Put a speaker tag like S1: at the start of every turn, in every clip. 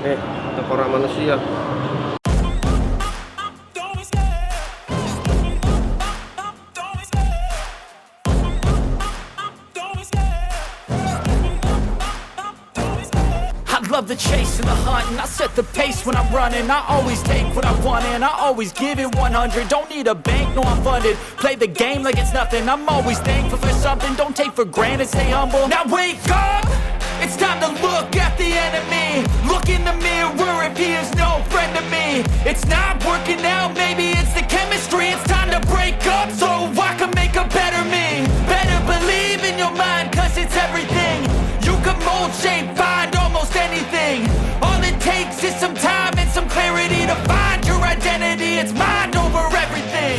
S1: Nih, tengkorak manusia.
S2: I love the chase and the hunt, and I set the pace when I'm running. I always take what I want and I always give it 100. Don't need a bank, no I'm funded. Play the game like it's nothing. I'm always thankful for something. Don't take for granted, stay humble. Now wake up! It's time to look at the enemy. Look in the mirror if he is no friend to me. It's not working out, maybe it's the chemistry. It's time to break up so I can make a better me. Better believe in your mind, cause it's everything. You can mold, shape, find almost anything. All it takes is some time and some clarity to find your identity. It's mind over everything.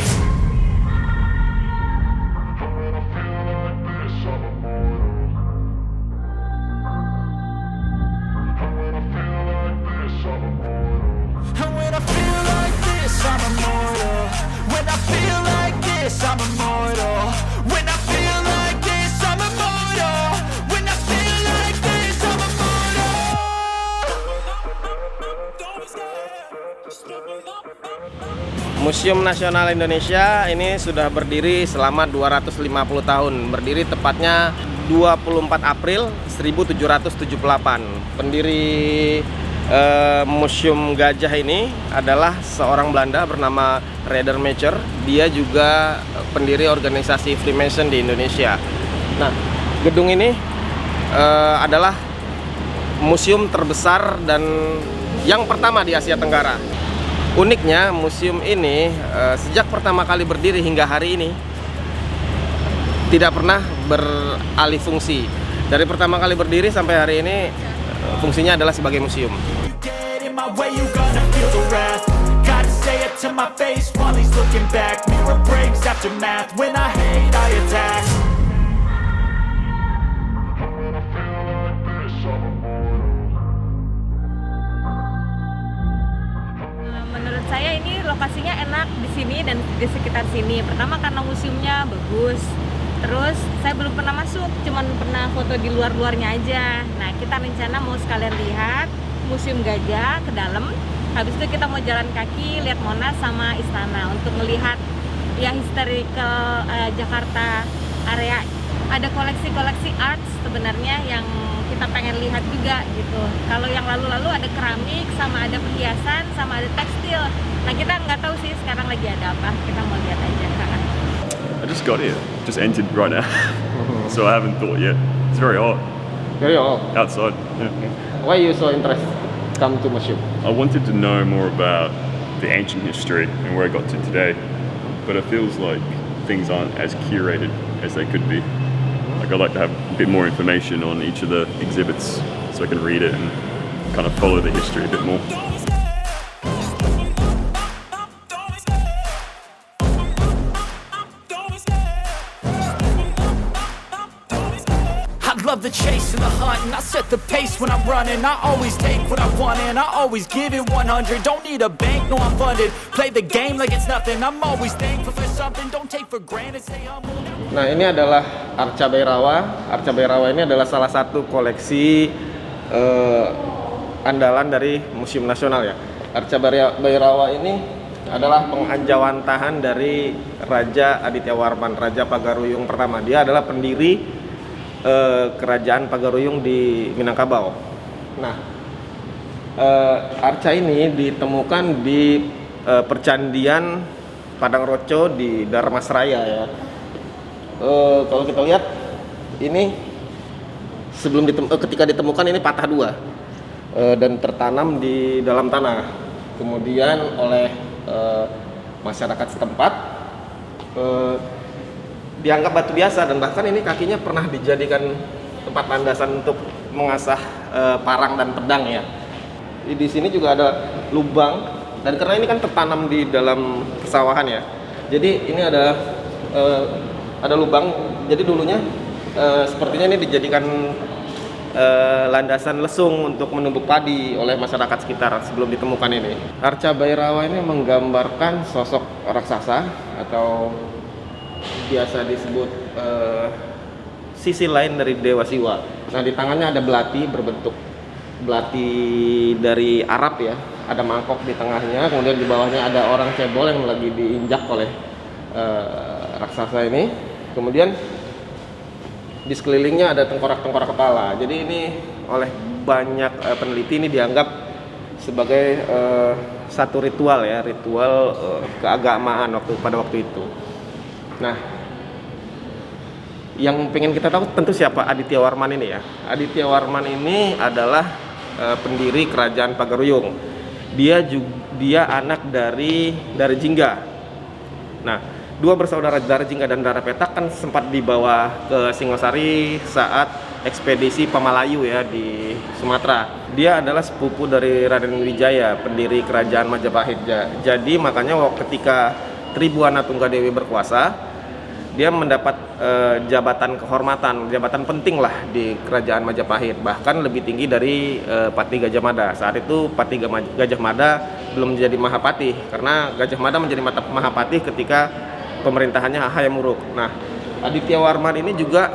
S2: And when I feel like this, I'm immortal. When I feel like this, I'm immortal. When I feel like this, I'm immortal. When I feel like this, I'm immortal.
S1: Museum Nasional Indonesia ini sudah berdiri selama 250 tahun. Berdiri tepatnya 24 April 1778. Pendiri Museum Gajah ini adalah seorang Belanda bernama Radermacher. Dia juga pendiri organisasi Freemason di Indonesia. Nah, gedung ini adalah museum terbesar dan yang pertama di Asia Tenggara. Uniknya museum ini sejak pertama kali berdiri hingga hari ini tidak pernah beralih fungsi. Dari pertama kali berdiri sampai hari ini fungsinya adalah sebagai museum.
S3: Menurut saya ini lokasinya enak di sini dan di sekitar sini. Pertama karena museumnya bagus. Terus saya belum pernah masuk, cuman pernah foto di luar-luarnya aja. Nah, kita rencana mau sekalian lihat Museum Gajah ke dalam. Habis itu kita mau jalan kaki, lihat Monas sama Istana untuk melihat ya historical Jakarta area. Ada koleksi-koleksi art sebenarnya yang kita pengen lihat juga gitu. Kalau yang lalu-lalu ada keramik, sama ada perhiasan, sama ada tekstil. Nah, kita nggak tahu sih sekarang lagi ada apa. Kita mau lihat aja kan.
S4: I just got here, just entered right now, so I haven't thought yet. It's very hot
S1: Very old.
S4: outside. Yeah.
S1: Why you so interested come to museum?
S4: I wanted to know more about the ancient history and where I got to today, but it feels like things aren't as curated as they could be. Like I'd like to have a bit more information on each of the exhibits so I can read it and kind of follow the history a bit more.
S2: I love the chase and the hunt, and I set the pace when I'm running. I always take what I want and I always give it 100. Don't need a bank, no I'm funded. Play the game like it's nothing. I'm always thankful for something. Don't take for granted, stay humble.
S1: Nah, ini adalah Arca Bairawa. Arca Bairawa ini adalah salah satu koleksi andalan dari Museum Nasional ya. Arca Bairawa ini adalah penghanjawantahan dari Raja Aditya Warman, Raja Pagaruyung pertama. Dia adalah pendiri kerajaan Pagaruyung di Minangkabau. Nah, arca ini ditemukan di percandian Padang Roco di Darmasraya ya. Kalau kita lihat ini ketika ditemukan ini patah dua dan tertanam di dalam tanah. Kemudian oleh masyarakat setempat dianggap batu biasa dan bahkan ini kakinya pernah dijadikan tempat landasan untuk mengasah parang dan pedang ya. Di sini juga ada lubang dan karena ini kan tertanam di dalam persawahan ya. Jadi ini ada lubang. Jadi dulunya sepertinya ini dijadikan landasan lesung untuk menumbuk padi oleh masyarakat sekitar sebelum ditemukan ini. Arca Bairawa ini menggambarkan sosok raksasa atau biasa disebut sisi lain dari Dewa Siwa. Nah, di tangannya ada belati berbentuk belati dari Arab ya. Ada mangkok di tengahnya, kemudian di bawahnya ada orang cebol yang lagi diinjak oleh raksasa ini. Kemudian di sekelilingnya ada tengkorak-tengkorak kepala. Jadi ini oleh banyak peneliti ini dianggap sebagai satu ritual ya, ritual keagamaan pada waktu itu. Nah, yang pengen kita tahu tentu siapa Aditya Warman ini ya. Aditya Warman ini adalah pendiri kerajaan Pagaruyung. Dia anak dari Darajingga. Nah, dua bersaudara Darajingga dan Darapetak kan sempat dibawa ke Singosari saat ekspedisi Pamalayu ya di Sumatera. Dia adalah sepupu dari Raden Wijaya, pendiri kerajaan Majapahit. Jadi makanya ketika Tribuana Tunggadewi berkuasa, dia mendapat jabatan kehormatan, jabatan penting lah di kerajaan Majapahit, bahkan lebih tinggi dari Pati Gajah Mada. Saat itu Pati Gajah Mada belum menjadi Mahapati, karena Gajah Mada menjadi Mahapati ketika pemerintahannya Hayam Wuruk. Nah, Aditya Warman ini juga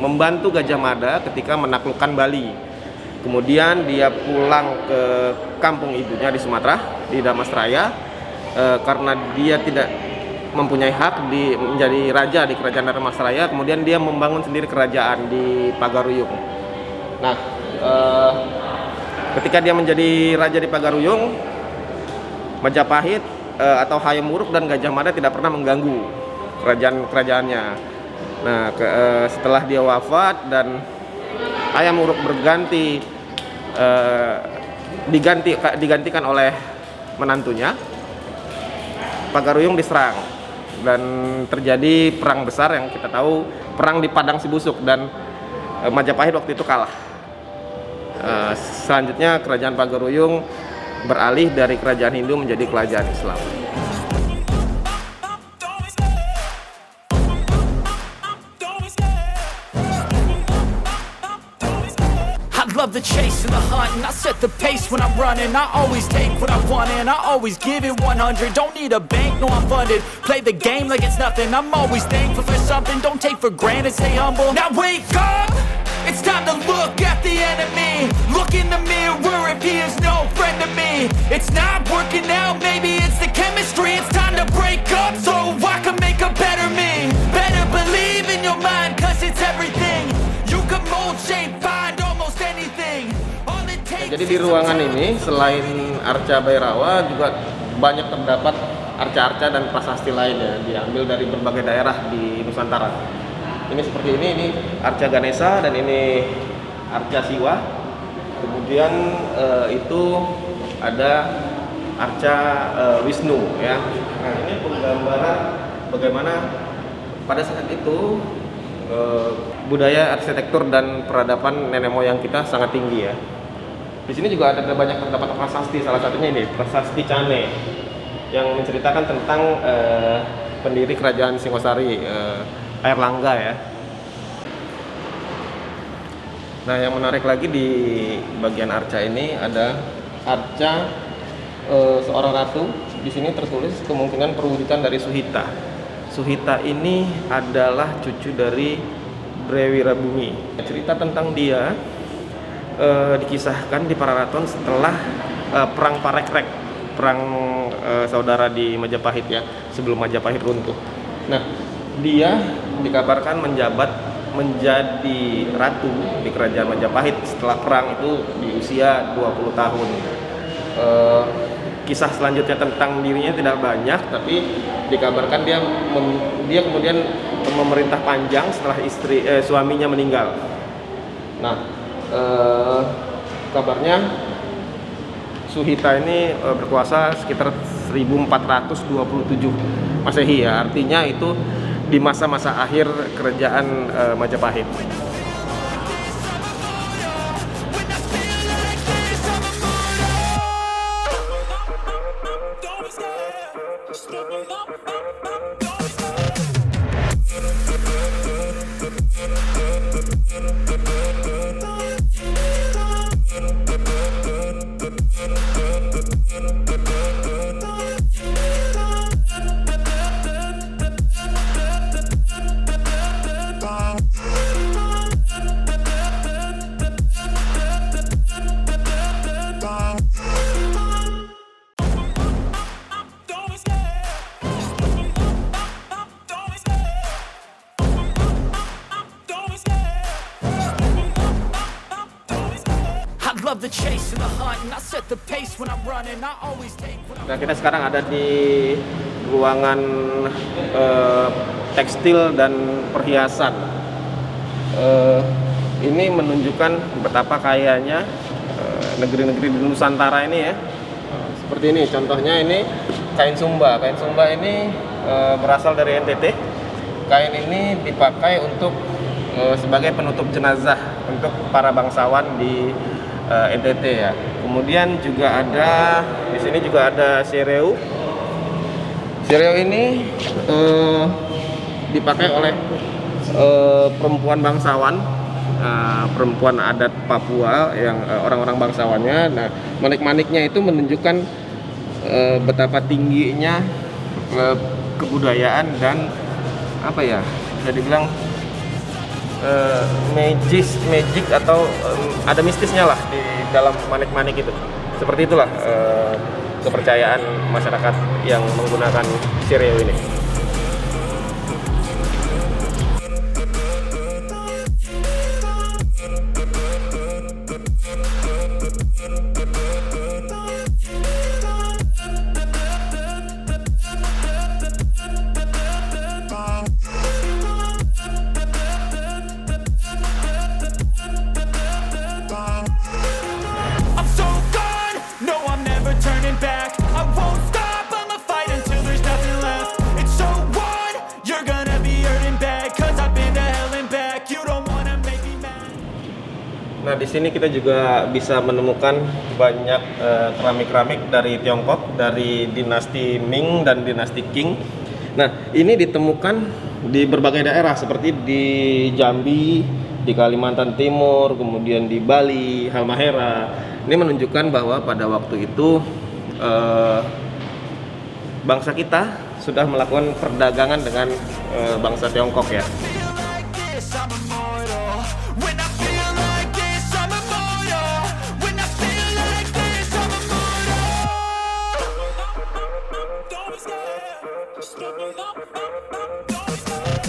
S1: membantu Gajah Mada ketika menaklukkan Bali. Kemudian dia pulang ke kampung ibunya di Sumatera, di Damasraya, karena dia tidak mempunyai hak menjadi raja di kerajaan Damasraya. Kemudian dia membangun sendiri kerajaan di Pagaruyung. Nah, ketika dia menjadi raja di Pagaruyung, Majapahit atau Hayam Wuruk dan Gajah Mada tidak pernah mengganggu kerajaannya. Nah, setelah dia wafat dan Hayam Wuruk digantikan oleh menantunya, Pagaruyung diserang dan terjadi perang besar yang kita tahu, perang di Padang Sibusuk, dan Majapahit waktu itu kalah. Selanjutnya kerajaan Pagaruyung beralih dari kerajaan Hindu menjadi kerajaan Islam.
S2: I love the chase and the hunt, and I set the pace when I'm running. I always take what I want and I always give it 100. Don't need a bank, no I'm funded. Play the game like it's nothing. I'm always thankful for something. Don't take for granted, stay humble. Now wake up! It's time to look at the enemy. Look in the mirror if he is no friend to me. It's not working out, maybe it's the chemistry. It's time to break up so I can make a better me. Better believe in your mind, cause it's everything. You can mold, shape, find almost anything. All it takes.
S1: Jadi di ruangan ini selain arca Bhairava juga banyak terdapat arca-arca dan prasasti lainnya, diambil dari berbagai daerah di Nusantara. Ini seperti ini arca Ganesha dan ini arca Siwa. Kemudian itu ada arca Wisnu ya. Nah, ini penggambaran bagaimana pada saat itu budaya arsitektur dan peradaban nenek moyang kita sangat tinggi ya. Di sini juga ada banyak terdapat prasasti, salah satunya ini prasasti Cane yang menceritakan tentang pendiri kerajaan Singosari, Airlangga ya. Nah, yang menarik lagi di bagian arca ini ada arca seorang ratu. Di sini tertulis kemungkinan perwujudan dari Suhita. Suhita ini adalah cucu dari Brewirabumi. Cerita tentang dia dikisahkan di Pararaton setelah perang Parekrek, perang saudara di Majapahit ya, sebelum Majapahit runtuh. Nah, dia dikabarkan menjadi ratu di kerajaan Majapahit setelah perang itu di usia 20 tahun. Kisah selanjutnya tentang dirinya tidak banyak, tapi dikabarkan dia kemudian memerintah panjang setelah suaminya meninggal. Nah, kabarnya Suhita ini berkuasa sekitar 1427 Masehi ya, artinya itu di masa-masa akhir kerajaan Majapahit.
S2: love the chase and the hunt, and I set the pace when I'm running. I always take what I
S1: Nah, kita sekarang ada di ruangan tekstil dan perhiasan. Ini menunjukkan betapa kayanya negeri-negeri di Nusantara ini ya. Seperti ini, contohnya ini kain Sumba. Kain Sumba ini berasal dari NTT. Kain ini dipakai untuk sebagai penutup jenazah untuk para bangsawan di NTT ya. Kemudian juga ada di sini juga ada sereu. Sereu ini dipakai oleh perempuan bangsawan, perempuan adat Papua yang orang-orang bangsawannya. Nah, manik-maniknya itu menunjukkan betapa tingginya kebudayaan dan apa ya, bisa dibilang magic atau ada mistisnya lah di dalam manik-manik itu. Seperti itulah kepercayaan masyarakat yang menggunakan sereu ini.
S2: I'm so gone, no I'm never turning back. I won't stop, I'ma fight until there's nothing left. It's so on, you're gonna be hurting bad, cause I've been to hell and back. You don't wanna make me mad.
S1: Nah, di sini kita juga bisa menemukan banyak keramik-keramik dari Tiongkok, dari dinasti Ming dan dinasti Qing. Nah, ini ditemukan di berbagai daerah seperti di Jambi, di Kalimantan Timur, kemudian di Bali, Halmahera. Ini menunjukkan bahwa pada waktu itu bangsa kita sudah melakukan perdagangan dengan bangsa Tiongkok ya.
S2: Feel like this, I'm immortal. When I feel like this, I'm immortal. When I feel like this, I'm immortal. Don't be scared. Just look up. Don't be scared.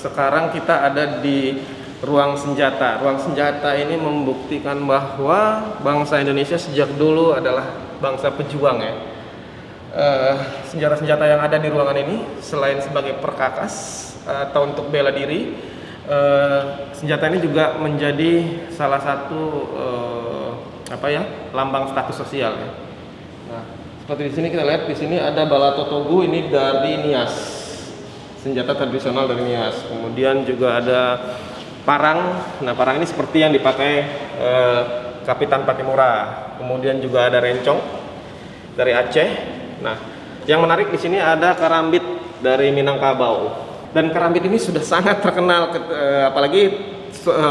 S1: Sekarang kita ada di ruang senjata. Ruang senjata ini membuktikan bahwa bangsa Indonesia sejak dulu adalah bangsa pejuang ya. Senjata-senjata yang ada di ruangan ini selain sebagai perkakas atau untuk bela diri, senjata ini juga menjadi salah satu lambang status sosial ya. Nah, seperti di sini kita lihat, di sini ada bala totogu, ini dari Nias, senjata tradisional dari Nias. Kemudian juga ada parang. Nah, parang ini seperti yang dipakai Kapitan Patimura. Kemudian juga ada rencong dari Aceh. Nah, yang menarik di sini ada karambit dari Minangkabau. Dan karambit ini sudah sangat terkenal, apalagi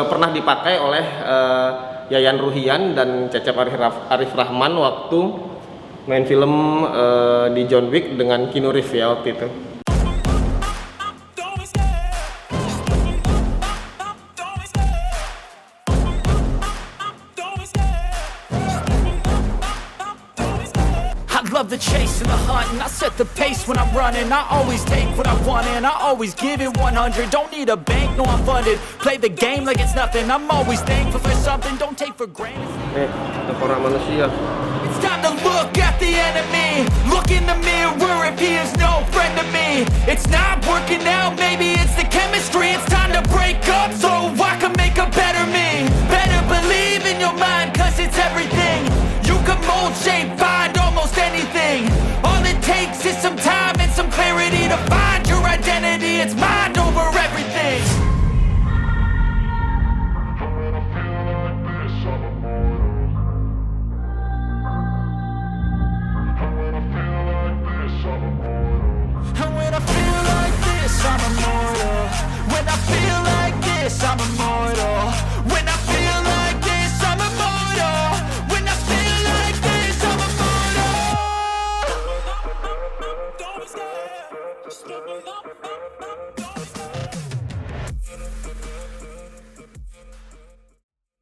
S1: pernah dipakai oleh Yayan Ruhian dan Cecep Arif Rahman waktu main film di John Wick dengan Keanu Reeves ya waktu itu.
S2: Love the chase and the hunt, and I set the pace when I'm running. I always take what I want and I always give it 100. Don't need a bank, no I'm funded. Play the game like it's nothing. I'm always thankful for something. Don't take for granted.
S1: Tengkorak manusia.
S2: It's time to look at the enemy. Look in the mirror if he is no friend to me. It's not working out, maybe it's the chemistry. It's time to break up so I can make a better me. Better believe in your mind, cause it's everything. You can mold, shape, find almost anything. All it takes is some time and some clarity to find your identity. It's mind over everything. And when I feel like this, I'm immortal. When I feel like this, I'm immortal. When I feel like this, I'm immortal. When I feel like this, I'm immortal. up, up, up,